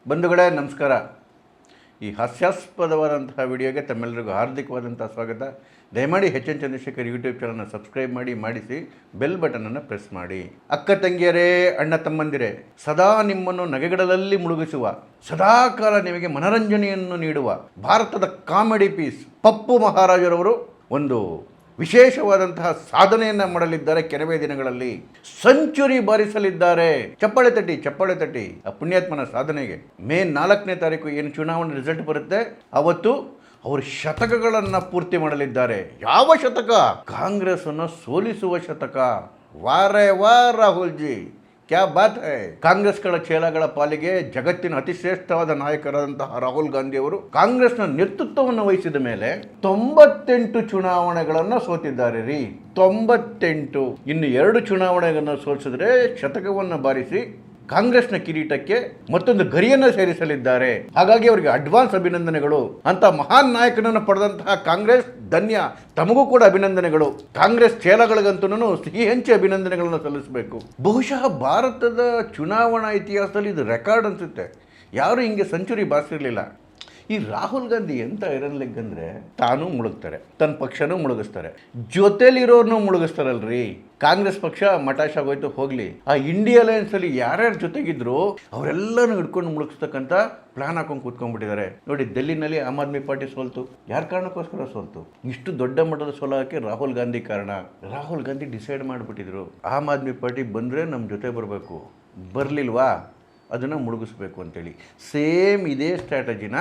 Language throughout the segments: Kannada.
ಬಂಧುಗಳೇ ನಮಸ್ಕಾರ. ಈ ಹಾಸ್ಯಾಸ್ಪದವಾದಂತಹ ವಿಡಿಯೋಗೆ ತಮ್ಮೆಲ್ಲರಿಗೂ ಹಾರ್ದಿಕವಾದಂಥ ಸ್ವಾಗತ. ದಯಮಾಡಿ ಎಚ್.ಎನ್. ಚಂದ್ರಶೇಖರ್ ಯೂಟ್ಯೂಬ್ ಚಾನಲ್ನ ಸಬ್ಸ್ಕ್ರೈಬ್ ಮಾಡಿಸಿ ಬೆಲ್ ಬಟನನ್ನು ಪ್ರೆಸ್ ಮಾಡಿ. ಅಕ್ಕ ತಂಗಿಯರೇ, ಅಣ್ಣ ತಮ್ಮಂದಿರೇ, ಸದಾ ನಿಮ್ಮನ್ನು ನಗೆಗಡಲಲ್ಲಿ ಮುಳುಗಿಸುವ, ಸದಾಕಾಲ ನಿಮಗೆ ಮನರಂಜನೆಯನ್ನು ನೀಡುವ ಭಾರತದ ಕಾಮಿಡಿ ಪೀಸ್ ಪಪ್ಪು ಮಹಾರಾಜರವರು ಒಂದು ವಿಶೇಷವಾದಂತಹ ಸಾಧನೆಯನ್ನು ಮಾಡಲಿದ್ದಾರೆ. ಕೆಲವೇ ದಿನಗಳಲ್ಲಿ ಸೆಂಚುರಿ ಬಾರಿಸಲಿದ್ದಾರೆ. ಚಪ್ಪಾಳೆ ತಟ್ಟಿ ಆ ಪುಣ್ಯಾತ್ಮನ ಸಾಧನೆಗೆ. ಮೇ 4ನೇ ತಾರೀಕು ಏನು ಚುನಾವಣೆ ರಿಸಲ್ಟ್ ಬರುತ್ತೆ, ಅವತ್ತು ಅವರು ಶತಕಗಳನ್ನು ಪೂರ್ತಿ ಮಾಡಲಿದ್ದಾರೆ. ಯಾವ ಶತಕ? ಕಾಂಗ್ರೆಸ್ ಅನ್ನು ಸೋಲಿಸುವ ಶತಕ. ವಾರೇ ವಾ ರಾಹುಲ್ ಜಿ, ಕ್ಯಾ ಬಾತ್ ಹೈ. ಕಾಂಗ್ರೆಸ್ಗಳ ಚೇಲಾಗಳ ಪಾಲಿಗೆ ಜಗತ್ತಿನ ಅತಿಶ್ರೇಷ್ಠವಾದ ನಾಯಕರಾದಂತಹ ರಾಹುಲ್ ಗಾಂಧಿ ಅವರು ಕಾಂಗ್ರೆಸ್ನ ನೇತೃತ್ವವನ್ನು ವಹಿಸಿದ ಮೇಲೆ 98 ಚುನಾವಣೆಗಳನ್ನು ಸೋತಿದ್ದಾರೆ ರೀ. 98. ಇನ್ನು 2 ಚುನಾವಣೆಗಳನ್ನು ಸೋಲಿಸಿದ್ರೆ ಶತಕವನ್ನು ಬಾರಿಸಿ ಕಾಂಗ್ರೆಸ್ನ ಕಿರೀಟಕ್ಕೆ ಮತ್ತೊಂದು ಗರಿಯನ್ನು ಸೇರಿಸಲಿದ್ದಾರೆ. ಹಾಗಾಗಿ ಅವರಿಗೆ ಅಡ್ವಾನ್ಸ್ ಅಭಿನಂದನೆಗಳು. ಅಂತ ಮಹಾನ್ ನಾಯಕನನ್ನು ಪಡೆದಂತಹ ಕಾಂಗ್ರೆಸ್ ಧನ್ಯ. ತಮಗೂ ಕೂಡ ಅಭಿನಂದನೆಗಳು. ಕಾಂಗ್ರೆಸ್ ಚೇಲಗಳಿಗಂತೂ ಸಿಹಿ ಹಂಚಿ ಅಭಿನಂದನೆಗಳನ್ನು ಸಲ್ಲಿಸಬೇಕು. ಬಹುಶಃ ಭಾರತದ ಚುನಾವಣಾ ಇತಿಹಾಸದಲ್ಲಿ ಇದು ರೆಕಾರ್ಡ್ ಅನಿಸುತ್ತೆ. ಯಾರು ಹಿಂಗೆ ಸೆಂಚುರಿ ಬಾರಿಸಿರಲಿಲ್ಲ. ಈ ರಾಹುಲ್ ಗಾಂಧಿ ಎಂತ ಐರನ್ ಲೆಗ್ ಅಂದರೆ, ತಾನೂ ಮುಳುಗ್ತಾರೆ, ತನ್ನ ಪಕ್ಷನೂ ಮುಳುಗಿಸ್ತಾರೆ, ಜೊತೆಲಿರೋರ್ನೂ ಮುಳುಗಿಸ್ತಾರಲ್ರಿ. ಕಾಂಗ್ರೆಸ್ ಪಕ್ಷ ಮಟಾಶ್ ಆಗೋಯ್ತು, ಹೋಗಲಿ. ಆ ಇಂಡಿಯಾ ಅಲಯನ್ಸಲ್ಲಿ ಯಾರ್ಯಾರು ಜೊತೆಗಿದ್ರು ಅವರೆಲ್ಲನೂ ಹಿಡ್ಕೊಂಡು ಮುಳುಗಿಸ್ತಕ್ಕಂಥ ಪ್ಲಾನ್ ಹಾಕೊಂಡು ಕೂತ್ಕೊಂಡ್ಬಿಟ್ಟಿದ್ದಾರೆ. ನೋಡಿ, ಡೆಲ್ಲಿನಲ್ಲಿ ಆಮ್ ಆದ್ಮಿ ಪಾರ್ಟಿ ಸೋಲ್ತು. ಯಾರ ಕಾರಣಕ್ಕೋಸ್ಕರ ಸೋಲ್ತು? ಇಷ್ಟು ದೊಡ್ಡ ಮಟ್ಟದ ಸೋಲಕ್ಕೆ ರಾಹುಲ್ ಗಾಂಧಿ ಕಾರಣ. ರಾಹುಲ್ ಗಾಂಧಿ ಡಿಸೈಡ್ ಮಾಡಿಬಿಟ್ಟಿದ್ರು, ಆಮ್ ಆದ್ಮಿ ಪಾರ್ಟಿ ಬಂದರೆ ನಮ್ಮ ಜೊತೆ ಬರಬೇಕು, ಬರಲಿಲ್ವಾ ಅದನ್ನು ಮುಳುಗಿಸ್ಬೇಕು ಅಂತೇಳಿ. ಸೇಮ್ ಇದೇ ಸ್ಟ್ರಾಟಜಿನ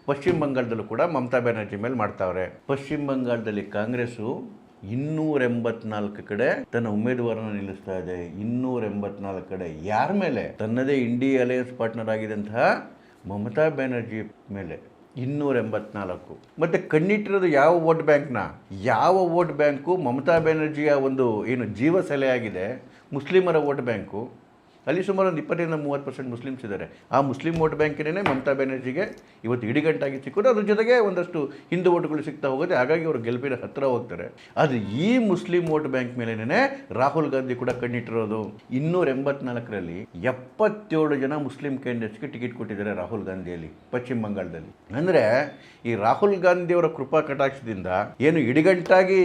ಪಶ್ಚಿಮ ಬಂಗಾಳದಲ್ಲೂ ಕೂಡ ಮಮತಾ ಬ್ಯಾನರ್ಜಿ ಮೇಲೆ ಮಾಡ್ತಾವ್ರೆ. ಪಶ್ಚಿಮ ಬಂಗಾಳದಲ್ಲಿ ಕಾಂಗ್ರೆಸ್ಸು 284 ಕಡೆ ತನ್ನ ಉಮೇದುವಾರನ ನಿಲ್ಲಿಸ್ತಾ ಇದೆ. 284 ಕಡೆ ಯಾರ ಮೇಲೆ? ತನ್ನದೇ ಇಂಡಿಯಾ ಅಲಯನ್ಸ್ ಪಾರ್ಟ್ನರ್ ಆಗಿದ್ದಂತಹ ಮಮತಾ ಬ್ಯಾನರ್ಜಿ ಮೇಲೆ 284. ಮತ್ತು ಕಣ್ಣಿಟ್ಟಿರೋದು ಯಾವ ವೋಟ್ ಬ್ಯಾಂಕ್ನ? ಯಾವ ವೋಟ್ ಬ್ಯಾಂಕು? ಮಮತಾ ಬ್ಯಾನರ್ಜಿಯ ಒಂದು ಏನು ಜೀವ ಸೆಲೆ ಆಗಿದೆ ಮುಸ್ಲಿಮರ ವೋಟ್ ಬ್ಯಾಂಕು. ಅಲ್ಲಿ ಸುಮಾರು ಒಂದು 20-30% ಮುಸ್ಲಿಮ್ಸ್ ಇದ್ದಾರೆ. ಆ ಮುಸ್ಲಿಂ ವೋಟ್ ಬ್ಯಾಂಕಿನೇ ಮಮತಾ ಬ್ಯಾನರ್ಜಿಗೆ ಇವತ್ತು ಇಡಿಗಂಟಾಗಿ ಸಿಕ್ಕೋದು. ಅದ್ರ ಜೊತೆಗೆ ಒಂದಷ್ಟು ಹಿಂದೂ ಓಟ್ಗಳು ಸಿಗ್ತಾ ಹೋಗುತ್ತೆ. ಹಾಗಾಗಿ ಅವರು ಗೆಲುವಿನ ಹತ್ತಿರ ಹೋಗ್ತಾರೆ. ಅದು ಈ ಮುಸ್ಲಿಂ ವೋಟ್ ಬ್ಯಾಂಕ್ ಮೇಲೇ ರಾಹುಲ್ ಗಾಂಧಿ ಕೂಡ ಕಣ್ಣಿಟ್ಟಿರೋದು. 284ರಲ್ಲಿ 77 ಜನ ಮುಸ್ಲಿಂ ಕ್ಯಾಂಡಿಡೇಟ್ಸ್ಗೆ ಟಿಕೆಟ್ ಕೊಟ್ಟಿದ್ದಾರೆ ರಾಹುಲ್ ಗಾಂಧಿಯಲ್ಲಿ ಪಶ್ಚಿಮ ಬಂಗಾಳದಲ್ಲಿ. ಅಂದರೆ ಈ ರಾಹುಲ್ ಗಾಂಧಿಯವರ ಕೃಪಾ ಕಟಾಕ್ಷದಿಂದ ಏನು ಇಡಿಗಂಟಾಗಿ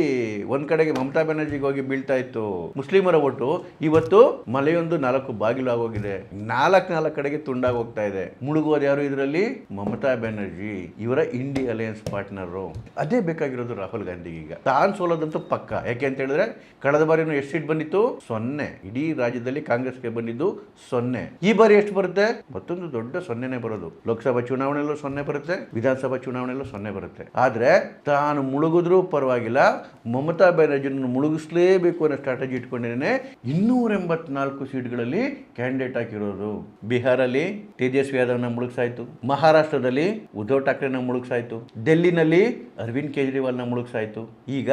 ಒಂದು ಕಡೆಗೆ ಮಮತಾ ಬ್ಯಾನರ್ಜಿಗೆ ಹೋಗಿ ಬೀಳ್ತಾ ಇತ್ತು ಮುಸ್ಲಿಮರ ಓಟು, ಇವತ್ತು ಮಲೆಯೊಂದು 4 ಬಾಗಿಲು ಆಗೋಗಿದೆ. 4 ಕಡೆಗೆ ತುಂಡಾಗಿ ಹೋಗ್ತಾ ಇದೆ. ಮುಳುಗೋದು ಯಾರು ಇದರಲ್ಲಿ? ಮಮತಾ ಬ್ಯಾನರ್ಜಿ, ಇವರ ಇಂಡಿಯಾ ಅಲಯನ್ಸ್ ಪಾರ್ಟ್ನರು. ಅದೇ ಬೇಕಾಗಿರೋದು ರಾಹುಲ್ ಗಾಂಧಿಗೆ. ಈಗ ತಾನು ಸೋಲೋದಂತೂ ಪಕ್ಕ. ಯಾಕೆ ಅಂತ ಹೇಳಿದ್ರೆ ಕಳೆದ ಬಾರಿನೂ ಎಷ್ಟು ಸೀಟ್ ಬಂದಿತ್ತು? 0. ಇಡೀ ರಾಜ್ಯದಲ್ಲಿ ಕಾಂಗ್ರೆಸ್ಗೆ ಬಂದಿದ್ದು 0. ಈ ಬಾರಿ ಎಷ್ಟು ಬರುತ್ತೆ? ಮತ್ತೊಂದು ದೊಡ್ಡ 0ನೇ ಬರೋದು. ಲೋಕಸಭಾ ಚುನಾವಣೆಯಲ್ಲೂ 0 ಬರುತ್ತೆ, ವಿಧಾನಸಭಾ ಚುನಾವಣೆಯಲ್ಲೂ 0 ಬರುತ್ತೆ. ಆದ್ರೆ ತಾನು ಮುಳುಗಿದ್ರೂ ಪರವಾಗಿಲ್ಲ, ಮಮತಾ ಬ್ಯಾನರ್ಜಿಯನ್ನು ಮುಳುಗಿಸ್ಲೇಬೇಕು ಅನ್ನೋ ಸ್ಟ್ರಾಟಜಿ ಇಟ್ಕೊಂಡಿದ್ದೇನೆ 284 ಸೀಟ್ಗಳಲ್ಲಿ ಕ್ಯಾಂಡಿಡೇಟ್ ಹಾಕಿರೋದು. ಬಿಹಾರಲ್ಲಿ ತೇಜಸ್ವಿ ಯಾದವ್ನ ಮುಳುಗ್ಸಾಯ್ತು, ಮಹಾರಾಷ್ಟ್ರದಲ್ಲಿ ಉದ್ಧವ್ ಠಾಕ್ರೆನ ಮುಳುಗ್ಸಾಯ್ತು, ಡೆಲ್ಲಿನಲ್ಲಿ ಅರವಿಂದ್ ಕೇಜ್ರಿವಾಲ್ನ ಮುಳುಗ್ಸಾಯ್ತು, ಈಗ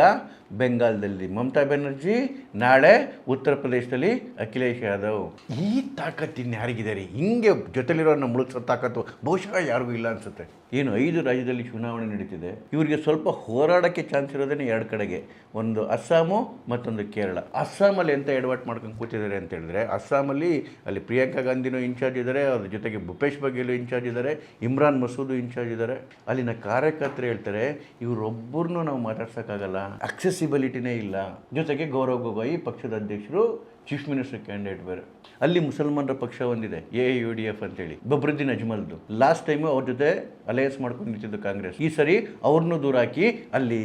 ಬೆಂಗಾಲ್ದಲ್ಲಿ ಮಮತಾ ಬ್ಯಾನರ್ಜಿ, ನಾಳೆ ಉತ್ತರ ಪ್ರದೇಶದಲ್ಲಿ ಅಖಿಲೇಶ್ ಯಾದವ್. ಈ ತಾಕತ್ತು ಇನ್ಯಾರಿಗಿದೆ ರೀ? ಹಿಂಗೆ ಜೊತೆಲಿರೋರನ್ನ ಮುಳುಗಿಸೋ ತಾಕತ್ತು ಬಹುಶಃ ಯಾರಿಗೂ ಇಲ್ಲ ಅನ್ಸುತ್ತೆ. ಏನು 5 ರಾಜ್ಯದಲ್ಲಿ ಚುನಾವಣೆ ನಡೀತಿದೆ. ಇವರಿಗೆ ಸ್ವಲ್ಪ ಹೋರಾಡೋಕ್ಕೆ ಚಾನ್ಸ್ ಇರೋದೇನೆ 2 ಕಡೆಗೆ, ಒಂದು ಅಸ್ಸಾಮು ಮತ್ತೊಂದು ಕೇರಳ. ಅಸ್ಸಾಮಲ್ಲಿ ಎಂತ ಎಡವಟ್ಟು ಮಾಡ್ಕೊಂಡು ಕೂತಿದ್ದಾರೆ ಅಂತ ಹೇಳಿದ್ರೆ, ಅಸ್ಸಾಮಲ್ಲಿ ಅಲ್ಲಿ ಪ್ರಿಯಾಂಕಾ ಗಾಂಧಿನೂ ಇನ್ಚಾರ್ಜ್ ಇದ್ದಾರೆ, ಅದ್ರ ಜೊತೆಗೆ ಭೂಪೇಶ್ ಬಘೇಲು ಇನ್ಚಾರ್ಜ್ ಇದ್ದಾರೆ, ಇಮ್ರಾನ್ ಮಸೂದ್ ಇನ್ಚಾರ್ಜ್ ಇದ್ದಾರೆ. ಅಲ್ಲಿನ ಕಾರ್ಯಕರ್ತರು ಹೇಳ್ತಾರೆ, ಇವರೊಬ್ಬರನ್ನೂ ನಾವು ಮಾತಾಡ್ಸೋಕ್ಕಾಗಲ್ಲ, ಅಕ್ಸೆಸಿಬಿಲಿಟಿನೇ ಇಲ್ಲ. ಜೊತೆಗೆ ಗೌರವ್ ಗೊಗೋಯಿ ಪಕ್ಷದ ಅಧ್ಯಕ್ಷರು, ಚೀಫ್ ಮಿನಿಸ್ಟರ್ ಕ್ಯಾಂಡಿಡೇಟ್ ಬೇರೆ. ಅಲ್ಲಿ ಮುಸಲ್ಮಾನರ ಪಕ್ಷ ಒಂದಿದೆ, AIUDF ಅಂತೇಳಿ, ಬಬ್ರುದ್ದೀನ್ ಅಜ್ಮಲ್ದು. ಲಾಸ್ಟ್ ಟೈಮು ಅವ್ರ ಜೊತೆ ಅಲಯನ್ಸ್ ಮಾಡ್ಕೊಂಡು ನಿಂತಿದ್ದು ಕಾಂಗ್ರೆಸ್. ಈ ಸರಿ ಅವ್ರನ್ನೂ ದೂರ ಹಾಕಿ ಅಲ್ಲಿ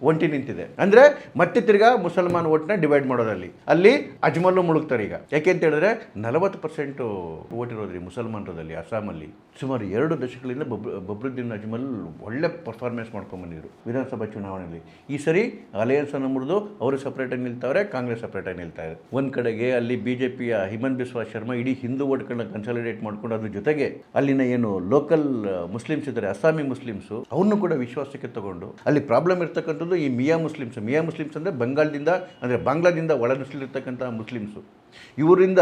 ಒಂಟಿ ನಿಂತಿದೆ. ಅಂದರೆ ಮತ್ತೆ ತಿರ್ಗಾ ಮುಸಲ್ಮಾನ್ ಓಟ್ನ ಡಿವೈಡ್ ಮಾಡೋದಲ್ಲಿ ಅಲ್ಲಿ ಅಜ್ಮಲ್ಲು ಮುಳುಗ್ತಾರೆ ಈಗ. ಯಾಕೆ ಅಂತ ಹೇಳಿದ್ರೆ 40% ಓಟ್ ಇರೋದ್ರಿ ಮುಸಲ್ಮಾನರಲ್ಲಿ ಅಸ್ಸಾಮಲ್ಲಿ. ಸುಮಾರು 2 ದಶಕಗಳಿಂದ ಬಬ್ರುದ್ದೀನ್ ಅಜ್ಮಲ್ ಒಳ್ಳೆ ಪರ್ಫಾರ್ಮೆನ್ಸ್ ಮಾಡ್ಕೊಂಡ್ಬಂದಿದ್ರು ವಿಧಾನಸಭಾ ಚುನಾವಣೆಯಲ್ಲಿ. ಈ ಸರಿ ಅಲಯನ್ಸನ್ನು ಮುರಿದು ಅವರು ಸಪ್ರೇಟಾಗಿ ನಿಲ್ತಾವ್ರೆ, ಕಾಂಗ್ರೆಸ್ ಸಪ್ರೇಟಾಗಿ ನಿಲ್ತಾ ಇದೆ. ಒಂದು ಕಡೆಗೆ ಅಲ್ಲಿ BJPಯ ಹಿಮಂತ್ ಬಿಸ್ವಾ ಶರ್ಮಾ ಇಡೀ ಹಿಂದೂ ಓಟ್ಗಳನ್ನ ಕನ್ಸಾಲಿಡೇಟ್ ಮಾಡ್ಕೊಂಡು, ಅದ್ರ ಜೊತೆಗೆ ಅಲ್ಲಿನ ಏನು ಲೋಕಲ್ ಮುಸ್ಲಿಮ್ಸ್ ಇದ್ದಾರೆ, ಅಸ್ಸಾಮಿ ಮುಸ್ಲಿಮ್ಸು, ಅವ್ರನ್ನೂ ಕೂಡ ವಿಶ್ವಾಸಕ್ಕೆ ತಗೊಂಡು ಅಲ್ಲಿ ಪ್ರಾಬ್ಲಮ್ ಇರ್ತಕ್ಕಂಥದ್ದು ಈ ಮಿಯಾ ಮುಸ್ಲಿಮ್ಸ್ ಅಂದರೆ ಬಂಗಾಳದಿಂದ, ಅಂದರೆ ಬಾಂಗ್ಲಾದಿಂದ ಒಳ ನುಸುಳಿರ್ತಕ್ಕಂಥ ಮುಸ್ಲಿಮ್ಸು. ಇವರಿಂದ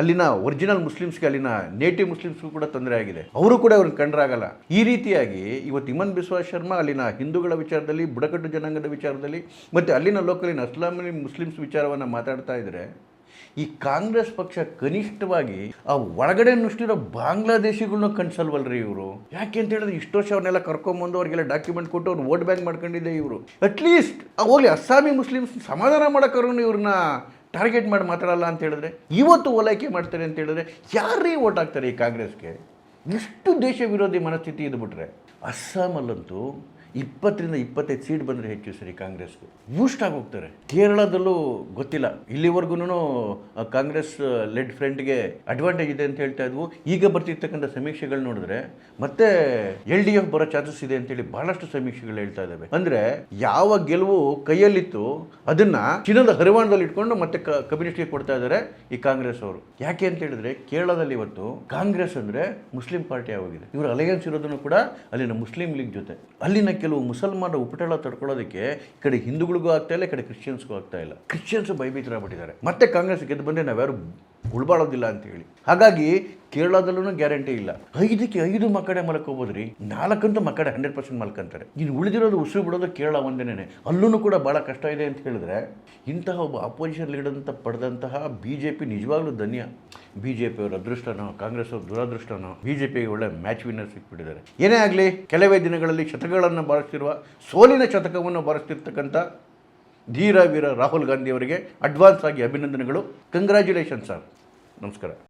ಅಲ್ಲಿನ ಒರಿಜಿನಲ್ ಮುಸ್ಲಿಮ್ಸ್ಗೆ, ಅಲ್ಲಿನ ನೇಟಿವ್ ಮುಸ್ಲಿಮ್ಸ್ಗೂ ಕೂಡ ತೊಂದರೆ ಆಗಿದೆ. ಅವರು ಕೂಡ ಅವ್ರನ್ನ ಕಂಡ್ರಾಗಲ್ಲ. ಈ ರೀತಿಯಾಗಿ ಇವತ್ತು ಹಿಮಂತ್ ಬಿಸ್ವಾ ಶರ್ಮಾ ಅಲ್ಲಿನ ಹಿಂದೂಗಳ ವಿಚಾರದಲ್ಲಿ, ಬುಡಕಟ್ಟು ಜನಾಂಗದ ವಿಚಾರದಲ್ಲಿ, ಮತ್ತು ಅಲ್ಲಿನ ಲೋಕಲಿನ ಅಸ್ಲಾಮಿ ಮುಸ್ಲಿಮ್ಸ್ ವಿಚಾರವನ್ನು ಮಾತಾಡ್ತಾ ಇದ್ದಾರೆ. ಈ ಕಾಂಗ್ರೆಸ್ ಪಕ್ಷ ಕನಿಷ್ಠವಾಗಿ ಆ ಒಳಗಡೆ ನುಷ್ಟಿರೋ ಬಾಂಗ್ಲಾದೇಶಿಗಳನ್ನ ಕನ್ಸಲ್ವಲ್ರಿ ಇವರು. ಯಾಕೆ ಅಂತ ಹೇಳಿದ್ರೆ ಇಷ್ಟು ವರ್ಷ ಅವ್ರನ್ನೆಲ್ಲ ಕರ್ಕೊಂಬಂದು ಅವ್ರಿಗೆಲ್ಲ ಡಾಕ್ಯುಮೆಂಟ್ ಕೊಟ್ಟು ಅವ್ರು ವೋಟ್ ಬ್ಯಾಂಕ್ ಮಾಡ್ಕೊಂಡಿದ್ದೆ ಇವರು. ಅಟ್ಲೀಸ್ಟ್ ಹೋಗ್ಲಿ ಅಸ್ಸಾಮಿ ಮುಸ್ಲಿಮ್ಸ್ ಸಮಾಧಾನ ಮಾಡೋಕ್ಕಾರು ಇವ್ರನ್ನ ಟಾರ್ಗೆಟ್ ಮಾಡಿ ಮಾತಾಡಲ್ಲ ಅಂತ ಹೇಳಿದ್ರೆ, ಇವತ್ತು ಓಲೈಕೆ ಮಾಡ್ತಾರೆ ಅಂತ ಹೇಳಿದ್ರೆ ಯಾರೇ ಓಟ್ ಹಾಕ್ತಾರೆ ಈ ಕಾಂಗ್ರೆಸ್ಗೆ? ಇಷ್ಟು ದೇಶ ವಿರೋಧಿ ಮನಸ್ಥಿತಿ ಇದ್ಬಿಟ್ರೆ ಅಸ್ಸಾಮಲ್ಲಂತೂ 20-25 ಸೀಟ್ ಬಂದರೆ ಹೆಚ್ಚು ಸರಿ ಕಾಂಗ್ರೆಸ್ಗೆ ಬೂಸ್ಟ್ ಆಗೋಗ್ತಾರೆ. ಕೇರಳದಲ್ಲೂ ಗೊತ್ತಿಲ್ಲ, ಇಲ್ಲಿವರೆಗೂ ಕಾಂಗ್ರೆಸ್ ಲೆಡ್ ಫ್ರಂಟ್ಗೆ ಅಡ್ವಾಂಟೇಜ್ ಇದೆ ಅಂತ ಹೇಳ್ತಾ ಇದ್ವು. ಈಗ ಬರ್ತಿರ್ತಕ್ಕಂಥ ಸಮೀಕ್ಷೆಗಳು ನೋಡಿದ್ರೆ ಮತ್ತೆ LDF ಬರೋ ಚಾನ್ಸಸ್ ಇದೆ ಅಂತೇಳಿ ಬಹಳಷ್ಟು ಸಮೀಕ್ಷೆಗಳು ಹೇಳ್ತಾ ಇದ್ದಾವೆ. ಅಂದರೆ ಯಾವ ಗೆಲುವು ಕೈಯಲ್ಲಿತ್ತು ಅದನ್ನ ಚಿನ್ನದ ಹರಿವಾಣದಲ್ಲಿ ಇಟ್ಕೊಂಡು ಮತ್ತೆ ಕಮ್ಯುನಿಸ್ಟ್ಗೆ ಕೊಡ್ತಾ ಇದ್ದಾರೆ ಈ ಕಾಂಗ್ರೆಸ್ ಅವರು. ಯಾಕೆ ಅಂತ ಹೇಳಿದ್ರೆ ಕೇರಳದಲ್ಲಿ ಇವತ್ತು ಕಾಂಗ್ರೆಸ್ ಅಂದರೆ ಮುಸ್ಲಿಂ ಪಾರ್ಟಿ ಆಗೋಗಿದೆ. ಇವರು ಅಲಯನ್ಸ್ ಇರೋದನ್ನು ಕೂಡ ಅಲ್ಲಿನ ಮುಸ್ಲಿಂ ಲೀಗ್ ಜೊತೆ. ಅಲ್ಲಿನ ಕೆಲವು ಮುಸಲ್ಮಾನರ ಉಪಟಳ ತಡ್ಕೊಳ್ಳೋದಕ್ಕೆ ಈ ಕಡೆ ಹಿಂದೂಗಳಿಗೂ ಆಗ್ತಾ ಇಲ್ಲ, ಈ ಕಡೆ ಕ್ರಿಶ್ಚಿಯನ್ಸ್ಗೂ ಆಗ್ತಾ ಇಲ್ಲ. ಕ್ರಿಶ್ಚಿಯನ್ಸ್ ಭಯಭೀತರಾಗ್ಬಿಟ್ಟಿದ್ದಾರೆ. ಮತ್ತೆ ಕಾಂಗ್ರೆಸ್ ಗೆದ್ದು ಬಂದರೆ ನಾವ್ಯಾರು ಉಳ್ಬಾಳೋದಿಲ್ಲ ಅಂತ ಹೇಳಿ. ಹಾಗಾಗಿ ಕೇರಳದಲ್ಲೂ ಗ್ಯಾರಂಟಿ ಇಲ್ಲ. 5ಕ್ಕೆ 5 ಮಕ್ಕಡೆ ಮಲ್ಕೋಬೋದ್ರಿ, 4 ಮಕ್ಕಡೆ 100% ಮಲ್ಕೊಂತಾರೆ. ಇನ್ನು ಉಳಿದಿರೋದು ಉಸಿರು ಬಿಡೋದು ಕೇರಳ ಒಂದೇನೆ. ಅಲ್ಲೂ ಕೂಡ ಭಾಳ ಕಷ್ಟ ಇದೆ ಅಂತ ಹೇಳಿದ್ರೆ ಇಂತಹ ಒಬ್ಬ ಅಪೋಸಿಷನ್ ಲೀಡರ್ ಅಂತ ಪಡೆದಂತಹ BJP ನಿಜವಾಗ್ಲೂ ಧನ್ಯ. BJP ಅವ್ರ ಅದೃಷ್ಟನೋ ಕಾಂಗ್ರೆಸ್ ಅವ್ರ ದುರಾದೃಷ್ಟನೋ BJPಗೆ ಒಳ್ಳೆ ಮ್ಯಾಚ್ ವಿನ್ನರ್ ಸಿಕ್ಬಿಟ್ಟಿದ್ದಾರೆ. ಏನೇ ಆಗಲಿ, ಕೆಲವೇ ದಿನಗಳಲ್ಲಿ ಶತಕಗಳನ್ನು ಬಾರಿಸ್ತಿರುವ, ಸೋಲಿನ ಶತಕವನ್ನು ಬಾರಿಸ್ತಿರ್ತಕ್ಕಂಥ ಧೀರ ವೀರ ರಾಹುಲ್ ಗಾಂಧಿ ಅವರಿಗೆ ಅಡ್ವಾನ್ಸ್ ಆಗಿ ಅಭಿನಂದನೆಗಳು. Congratulations sir. ನಮಸ್ಕಾರ.